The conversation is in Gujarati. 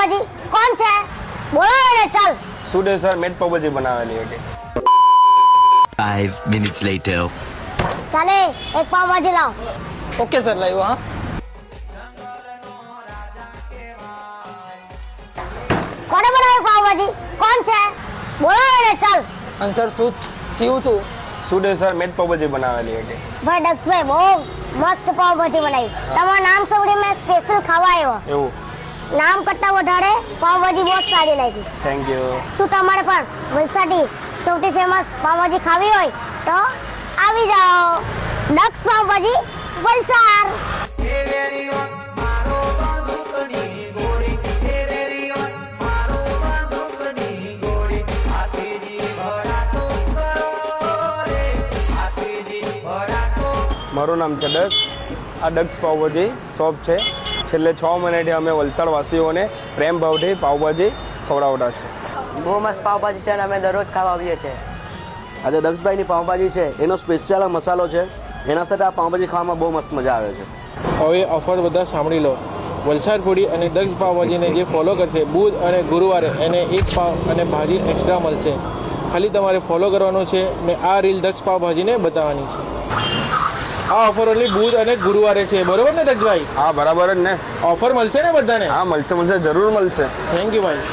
પાવભાજી કોણ છે? બોલાવો ને ચાલ. શું ડે સર, મેં જ પાવભાજી બનાવેલી હતી. 5 minutes later. ચાલે એક પાવભાજી લાવ. ઓકે સર, લાવ્યો. હા કોને બનાવી પાવભાજી કોણ છે? બોલાવો ને ચાલ. સર શું સીવું છું? શું ડે સર, મેં જ પાવભાજી બનાવેલી હતી. ભાઈ દક્ષભાઈ બહુ મસ્ત પાવભાજી બનાવી. તમારું નામ સાંભળી મેં સ્પેશિયલ ખાવા આવ્યો. એવું? નામ કરતા વધારે પાવભાજી બહુ સારી લાગી. Thank you. શું તમારે પણ વલસાડી સૌથી ફેમસ પાવભાજી ખાવી હોય તો આવી જાઓ દક્ષ પાવભાજી વલસાડ. મારું નામ છે દક્ષ. આ દક્ષ પાવભાજી શોપ છે. છેલ્લે 6 મહિનાથી અમે વલસાડવાસીઓને પ્રેમ ભાવથી પાવભાજી ખવડાવતા છે. બહુ મસ્ત પાવભાજી છે અને અમે દરરોજ ખાવા આવીએ છીએ. આજે દક્ષભાઈની પાઉંભાજી છે, એનો સ્પેશિયલ મસાલો છે, એના સાથે આ પાઉંભાજી ખાવામાં બહુ મસ્ત મજા આવે છે. હવે ઓફર બધા સાંભળી લો. વલસાડ પૂરી અને દક્ષ પાવભાજીને જે ફોલો કરશે બુધ અને ગુરુવારે એને એક પાવ અને ભાજી એક્સ્ટ્રા મળશે. ખાલી તમારે ફોલો કરવાનું છે ને આ રીલ દક્ષ પાવભાજીને બતાવવાની છે. આ ઓફર ઓનલી બુધ અને ગુરુવારે છે, બરોબર ને દક્ષભાઈ? હા બરાબર જ ને. ઓફર મળશે ને બધાને? હા મળશે, જરૂર મળશે. થેન્ક યુ ભાઈ.